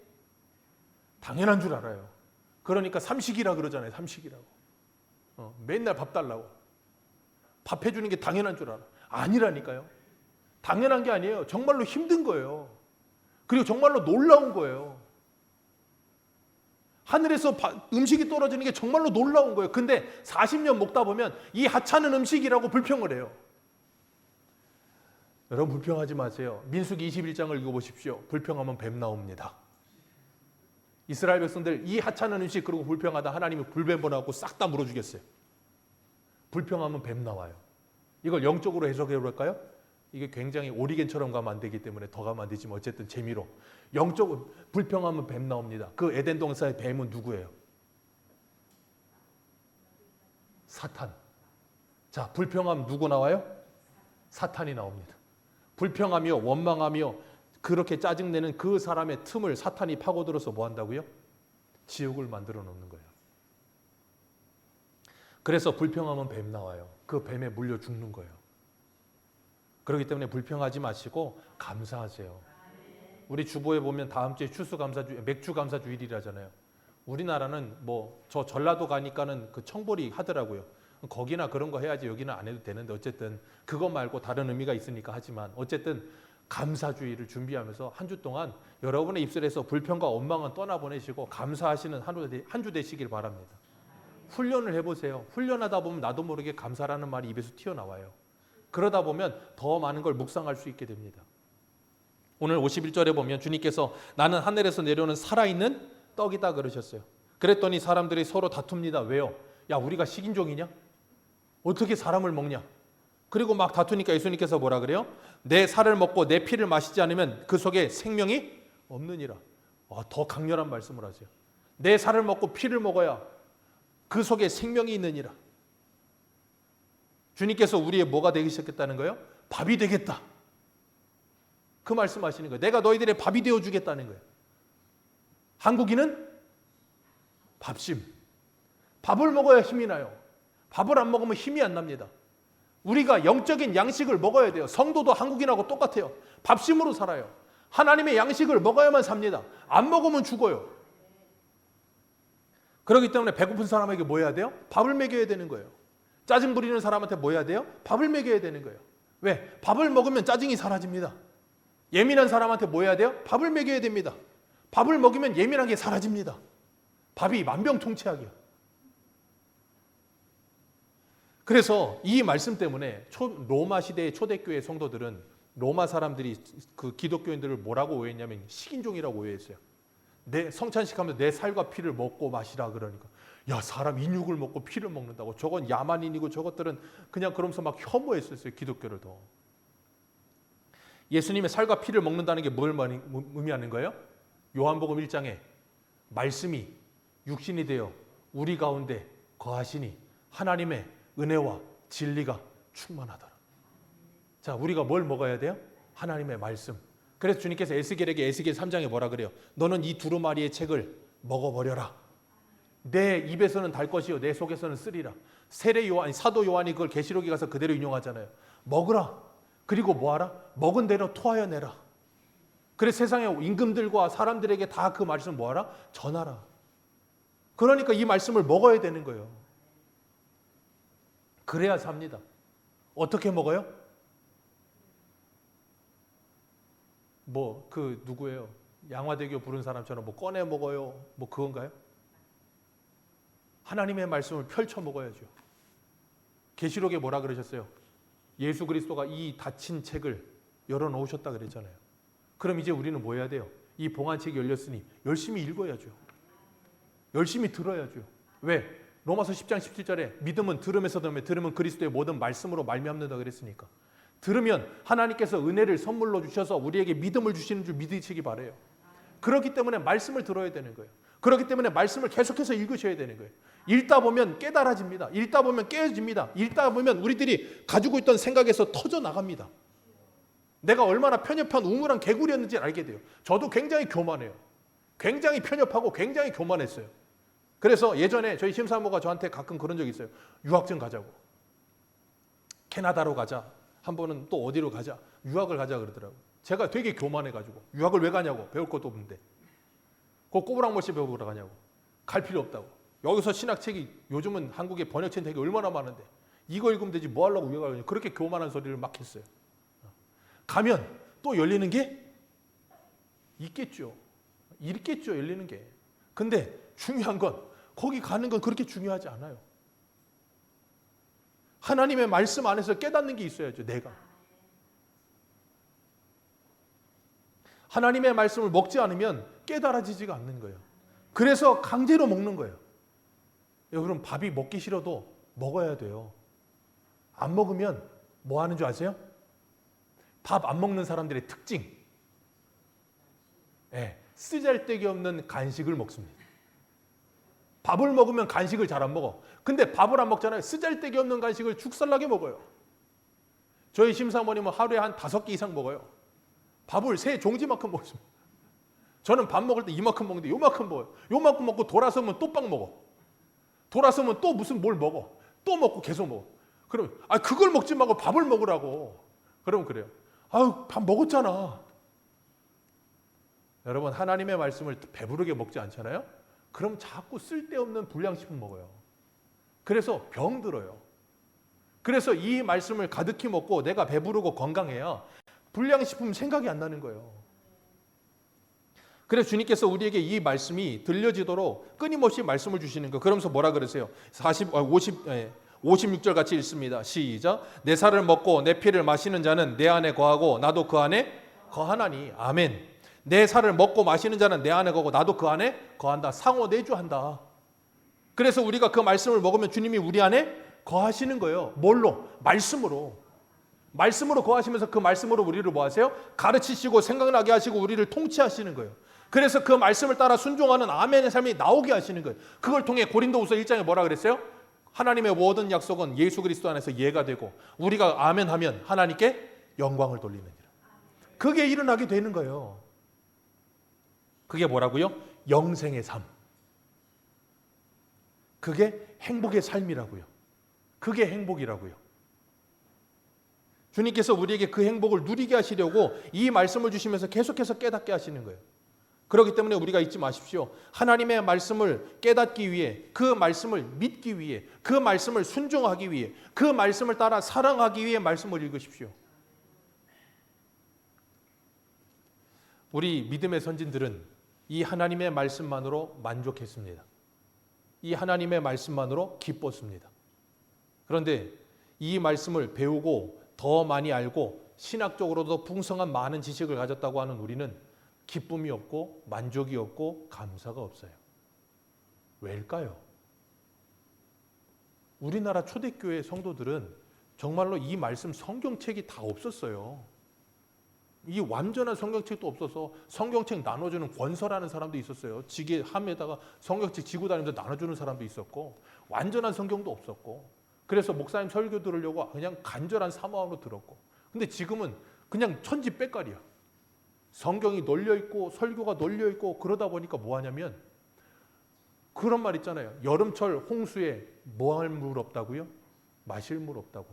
당연한 줄 알아요. 그러니까 삼식이라 그러잖아요. 삼식이라고. 맨날 밥 달라고. 밥 해주는 게 당연한 줄 알아. 아니라니까요. 당연한 게 아니에요. 정말로 힘든 거예요. 그리고 정말로 놀라운 거예요. 하늘에서 음식이 떨어지는 게 정말로 놀라운 거예요. 근데 40년 먹다 보면 이 하찮은 음식이라고 불평을 해요. 여러분 불평하지 마세요. 민수기 21장을 읽어보십시오. 불평하면 뱀 나옵니다. 이스라엘 백성들 이 하찮은 음식 그러고 불평하다 하나님이 불뱀 보내고 싹 다 물어 주겠어요. 불평하면 뱀 나와요. 이걸 영적으로 해석해 볼까요? 이게 굉장히 오리겐처럼 가면 안 되기 때문에 더 가면 안 되지만 어쨌든 재미로 영적으로 불평하면 뱀 나옵니다. 그 에덴 동산의 뱀은 누구예요? 사탄. 자, 불평하면 누구 나와요? 사탄이 나옵니다. 불평하며 원망하며 그렇게 짜증내는 그 사람의 틈을 사탄이 파고들어서 뭐 한다고요? 지옥을 만들어 놓는 거예요. 그래서 불평하면 뱀 나와요. 그 뱀에 물려 죽는 거예요. 그렇기 때문에 불평하지 마시고 감사하세요. 우리 주보에 보면 다음 주에 추수감사주, 맥주감사주일이라잖아요. 우리나라는 뭐 저 전라도 가니까는 그 청보리 하더라고요. 거기나 그런 거 해야지 여기는 안 해도 되는데 어쨌든 그거 말고 다른 의미가 있으니까 하지만 어쨌든 감사주의를 준비하면서 한 주 동안 여러분의 입술에서 불평과 원망은 떠나보내시고 감사하시는 한 주 되시길 바랍니다. 훈련을 해보세요. 훈련하다 보면 나도 모르게 감사라는 말이 입에서 튀어나와요. 그러다 보면 더 많은 걸 묵상할 수 있게 됩니다. 오늘 51절에 보면 주님께서 나는 하늘에서 내려오는 살아있는 떡이다 그러셨어요. 그랬더니 사람들이 서로 다툽니다. 왜요? 야, 우리가 식인종이냐? 어떻게 사람을 먹냐? 그리고 막 다투니까 예수님께서 뭐라 그래요? 내 살을 먹고 내 피를 마시지 않으면 그 속에 생명이 없느니라. 더 강렬한 말씀을 하세요. 내 살을 먹고 피를 먹어야 그 속에 생명이 있느니라. 주님께서 우리의 뭐가 되시겠다는 거예요? 밥이 되겠다. 그 말씀하시는 거예요. 내가 너희들의 밥이 되어주겠다는 거예요. 한국인은 밥심. 밥을 먹어야 힘이 나요. 밥을 안 먹으면 힘이 안 납니다. 우리가 영적인 양식을 먹어야 돼요. 성도도 한국인하고 똑같아요. 밥심으로 살아요. 하나님의 양식을 먹어야만 삽니다. 안 먹으면 죽어요. 그렇기 때문에 배고픈 사람에게 뭐 해야 돼요? 밥을 먹여야 되는 거예요. 짜증 부리는 사람한테 뭐 해야 돼요? 밥을 먹여야 되는 거예요. 왜? 밥을 먹으면 짜증이 사라집니다. 예민한 사람한테 뭐 해야 돼요? 밥을 먹여야 됩니다. 밥을 먹이면 예민한 게 사라집니다. 밥이 만병통치약이에요. 그래서 이 말씀 때문에 로마 시대의 초대교회 성도들은 로마 사람들이 그 기독교인들을 뭐라고 오해했냐면 식인종이라고 오해했어요. 내 성찬식 하면서 내 살과 피를 먹고 마시라 그러니까 야, 사람 인육을 먹고 피를 먹는다고 저건 야만인이고 저것들은 그냥 그러면서 막 혐오했었어요. 기독교를 더. 예수님의 살과 피를 먹는다는 게 뭘 의미하는 거예요? 요한복음 1장에 말씀이 육신이 되어 우리 가운데 거하시니 하나님의 은혜와 진리가 충만하더라. 자, 우리가 뭘 먹어야 돼요? 하나님의 말씀. 그래서 주님께서 에스겔에게 에스겔 3장에 뭐라 그래요? 너는 이 두루마리의 책을 먹어버려라. 내 입에서는 달 것이요 내 속에서는 쓰리라. 사도 요한이 그걸 계시록에 가서 그대로 인용하잖아요. 먹으라. 그리고 뭐하라? 먹은 대로 토하여 내라. 그래서 세상의 임금들과 사람들에게 다 그 말씀을 뭐하라? 전하라. 그러니까 이 말씀을 먹어야 되는 거예요. 그래야 삽니다. 어떻게 먹어요? 누구예요? 양화대교 부른 사람처럼 뭐 꺼내 먹어요? 뭐 그건가요? 하나님의 말씀을 펼쳐 먹어야죠. 계시록에 뭐라 그러셨어요? 예수 그리스도가 이 닫힌 책을 열어놓으셨다 그랬잖아요. 그럼 이제 우리는 뭐 해야 돼요? 이 봉안책이 열렸으니 열심히 읽어야죠. 열심히 들어야죠. 왜? 로마서 10장 17절에 믿음은 들음에서 들으면 그리스도의 모든 말씀으로 말미암는다 그랬으니까. 들으면 하나님께서 은혜를 선물로 주셔서 우리에게 믿음을 주시는 줄 믿으시기 바라요. 그렇기 때문에 말씀을 들어야 되는 거예요. 그렇기 때문에 말씀을 계속해서 읽으셔야 되는 거예요. 읽다 보면 깨달아집니다. 읽다 보면 깨어집니다. 읽다 보면 우리들이 가지고 있던 생각에서 터져 나갑니다. 내가 얼마나 편협한 우물한 개구리였는지 알게 돼요. 저도 굉장히 교만해요. 굉장히 편협하고 굉장히 교만했어요. 그래서 예전에 저희 심사모가 저한테 가끔 그런 적이 있어요. 유학 좀 가자고. 캐나다로 가자. 한 번은 또 어디로 가자. 유학을 가자 그러더라고요. 제가 되게 교만해가지고 유학을 왜 가냐고. 배울 것도 없는데. 그 꼬부랑몰씨 배우러 가냐고. 갈 필요 없다고. 여기서 신학책이 요즘은 한국에 번역책 되게 얼마나 많은데 이거 읽으면 되지 뭐 하려고 유학을 가냐. 그렇게 교만한 소리를 막 했어요. 가면 또 열리는 게 있겠죠. 열리는 게. 근데 중요한 건 거기 가는 건 그렇게 중요하지 않아요. 하나님의 말씀 안에서 깨닫는 게 있어야죠. 내가. 하나님의 말씀을 먹지 않으면 깨달아지지가 않는 거예요. 그래서 강제로 먹는 거예요. 여러분 밥이 먹기 싫어도 먹어야 돼요. 안 먹으면 뭐 하는 줄 아세요? 밥 안 먹는 사람들의 특징. 쓰잘데기 없는 간식을 먹습니다. 밥을 먹으면 간식을 잘 안 먹어. 근데 밥을 안 먹잖아요. 쓰잘데기 없는 간식을 죽살나게 먹어요. 저희 심사모님은 하루에 한 5개 이상 먹어요. 밥을 3종지만큼 먹습니다. 저는 밥 먹을 때 이만큼 먹는데 요만큼 먹어요. 요만큼 먹고 돌아서면 또 빵 먹어. 돌아서면 또 무슨 뭘 먹어. 또 먹고 계속 먹어. 그러면 그걸 먹지 말고 밥을 먹으라고. 그러면 그래요. 밥 먹었잖아. 여러분 하나님의 말씀을 배부르게 먹지 않잖아요. 그럼 자꾸 쓸데없는 불량식품 먹어요. 그래서 병들어요. 그래서 이 말씀을 가득히 먹고 내가 배부르고 건강해야 불량식품 생각이 안 나는 거예요. 그래서 주님께서 우리에게 이 말씀이 들려지도록 끊임없이 말씀을 주시는 거. 그러면서 뭐라 그러세요? 56절 같이 읽습니다. 시작. 내 살을 먹고 내 피를 마시는 자는 내 안에 거하고 나도 그 안에 거하나니. 아멘. 내 살을 먹고 마시는 자는 내 안에 거하고 나도 그 안에 거한다. 상호 내주한다. 그래서 우리가 그 말씀을 먹으면 주님이 우리 안에 거하시는 거예요. 뭘로? 말씀으로. 말씀으로 거하시면서 그 말씀으로 우리를 뭐 하세요? 가르치시고 생각나게 하시고 우리를 통치하시는 거예요. 그래서 그 말씀을 따라 순종하는 아멘의 삶이 나오게 하시는 거예요. 그걸 통해 고린도후서 1장에 뭐라 그랬어요? 하나님의 모든 약속은 예수 그리스도 안에서 예가 되고 우리가 아멘하면 하나님께 영광을 돌리느니라. 그게 일어나게 되는 거예요. 그게 뭐라고요? 영생의 삶. 그게 행복의 삶이라고요. 그게 행복이라고요. 주님께서 우리에게 그 행복을 누리게 하시려고 이 말씀을 주시면서 계속해서 깨닫게 하시는 거예요. 그렇기 때문에 우리가 잊지 마십시오. 하나님의 말씀을 깨닫기 위해, 그 말씀을 믿기 위해, 그 말씀을 순종하기 위해, 그 말씀을 따라 사랑하기 위해 말씀을 읽으십시오. 우리 믿음의 선진들은 이 하나님의 말씀만으로 만족했습니다. 이 하나님의 말씀만으로 기뻤습니다. 그런데 이 말씀을 배우고 더 많이 알고 신학적으로도 풍성한 많은 지식을 가졌다고 하는 우리는 기쁨이 없고 만족이 없고 감사가 없어요. 왜일까요? 우리나라 초대교회 성도들은 정말로 이 말씀 성경책이 다 없었어요. 이 완전한 성경책도 없어서 성경책 나눠주는 권서라는 사람도 있었어요. 지게 함에다가 성경책 지고 다니면서 나눠주는 사람도 있었고 완전한 성경도 없었고 그래서 목사님 설교 들으려고 그냥 간절한 사모함으로 들었고 근데 지금은 그냥 천지빽갈이야. 성경이 널려있고 설교가 널려있고 그러다 보니까 뭐 하냐면 그런 말 있잖아요. 여름철 홍수에 뭐 할 물 없다고요? 마실 물 없다고.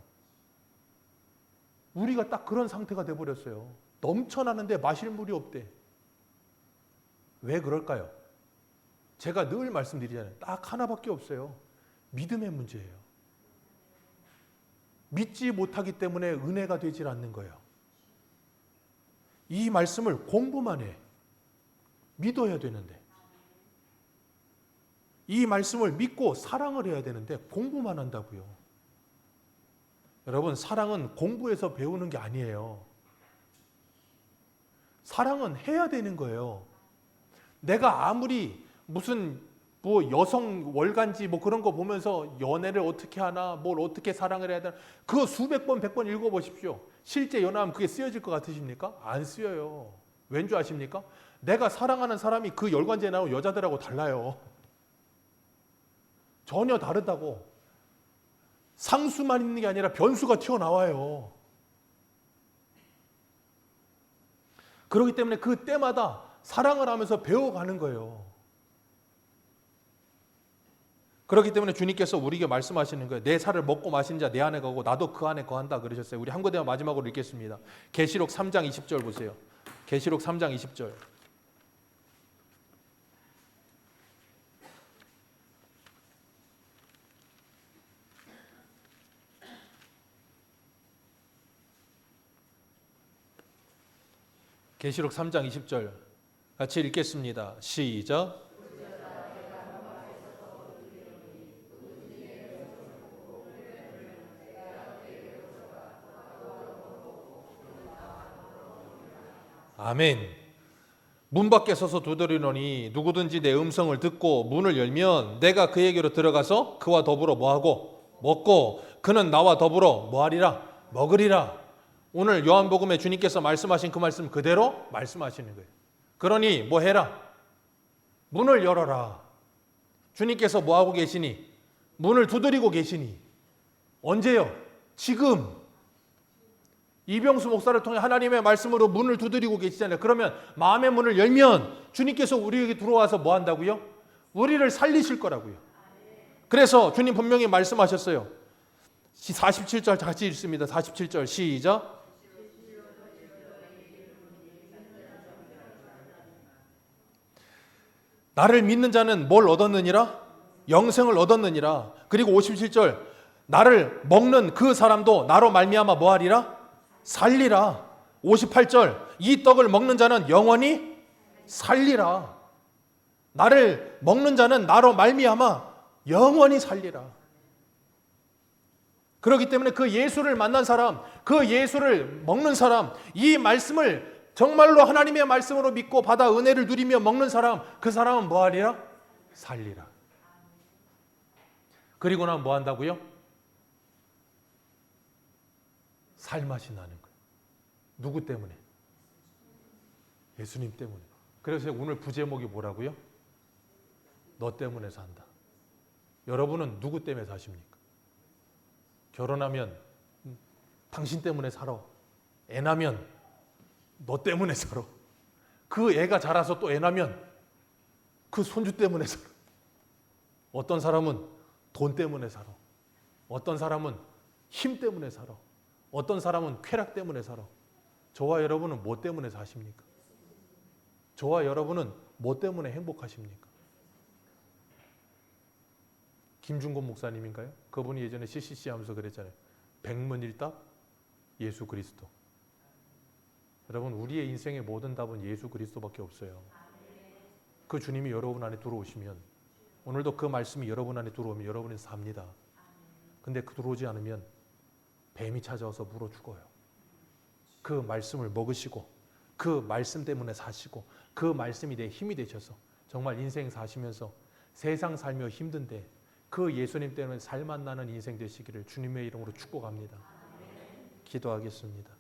우리가 딱 그런 상태가 돼버렸어요. 넘쳐나는데 마실 물이 없대. 왜 그럴까요? 제가 늘 말씀드리잖아요. 딱 하나밖에 없어요. 믿음의 문제예요. 믿지 못하기 때문에 은혜가 되질 않는 거예요. 이 말씀을 공부만 해. 믿어야 되는데. 이 말씀을 믿고 사랑을 해야 되는데 공부만 한다고요. 여러분, 사랑은 공부해서 배우는 게 아니에요. 사랑은 해야 되는 거예요. 내가 아무리 무슨 뭐 여성 월간지 뭐 그런 거 보면서 연애를 어떻게 하나, 뭘 어떻게 사랑을 해야 되나, 그거 수백 번, 100번 읽어보십시오. 실제 연애하면 그게 쓰여질 것 같으십니까? 안 쓰여요. 왠 줄 아십니까? 내가 사랑하는 사람이 그 열관지에 나오는 여자들하고 달라요. 전혀 다르다고. 상수만 있는 게 아니라 변수가 튀어나와요. 그렇기 때문에 그 때마다 사랑을 하면서 배워가는 거예요. 그렇기 때문에 주님께서 우리에게 말씀하시는 거예요. 내 살을 먹고 마신 자 내 안에 거고 나도 그 안에 거한다 그러셨어요. 우리 한국대화 마지막으로 읽겠습니다. 계시록 3장 20절 보세요. 계시록 3장 20절. 계시록 3장 20절 같이 읽겠습니다. 시작. 아멘. 문 밖에 서서 두드리노니 누구든지 내 음성을 듣고 문을 열면 내가 그에게로 들어가서 그와 더불어 뭐하고 먹고 그는 나와 더불어 뭐하리라 먹으리라. 오늘 요한복음에 주님께서 말씀하신 그 말씀 그대로 말씀하시는 거예요. 그러니 뭐 해라? 문을 열어라. 주님께서 뭐하고 계시니? 문을 두드리고 계시니. 언제요? 지금. 이병수 목사를 통해 하나님의 말씀으로 문을 두드리고 계시잖아요. 그러면 마음의 문을 열면 주님께서 우리에게 들어와서 뭐 한다고요? 우리를 살리실 거라고요. 그래서 주님 분명히 말씀하셨어요. 47절 같이 읽습니다. 47절 시작. 나를 믿는 자는 뭘 얻었느니라? 영생을 얻었느니라. 그리고 57절 나를 먹는 그 사람도 나로 말미암아 뭐하리라? 살리라. 58절 이 떡을 먹는 자는 영원히 살리라. 나를 먹는 자는 나로 말미암아 영원히 살리라. 그렇기 때문에 그 예수를 만난 사람, 그 예수를 먹는 사람, 이 말씀을 정말로 하나님의 말씀으로 믿고 받아 은혜를 누리며 먹는 사람, 그 사람은 뭐 하리라? 살리라. 그리고 나면 뭐 한다고요? 살맛이 나는 거예요. 누구 때문에? 예수님 때문에. 그래서 오늘 부제목이 뭐라고요? 너 때문에 산다. 여러분은 누구 때문에 사십니까? 결혼하면 당신 때문에 살아. 애 낳으면 너 때문에 살아. 그 애가 자라서 또 애 낳으면 그 손주 때문에 살아. 어떤 사람은 돈 때문에 살아. 어떤 사람은 힘 때문에 살아. 어떤 사람은 쾌락 때문에 살아. 저와 여러분은 뭐 때문에 사십니까? 저와 여러분은 뭐 때문에 행복하십니까? 김중곤 목사님인가요? 그분이 예전에 CCC 하면서 그랬잖아요. 백문일답 예수 그리스도. 여러분, 우리의 인생의 모든 답은 예수 그리스도밖에 없어요. 그 주님이 여러분 안에 들어오시면, 오늘도 그 말씀이 여러분 안에 들어오면 여러분은 삽니다. 근데 그 들어오지 않으면 뱀이 찾아와서 물어 죽어요. 그 말씀을 먹으시고 그 말씀 때문에 사시고 그 말씀이 내 힘이 되셔서 정말 인생 사시면서 세상 살며 힘든데 그 예수님 때문에 살맛 나는 인생 되시기를 주님의 이름으로 축복합니다. 기도하겠습니다.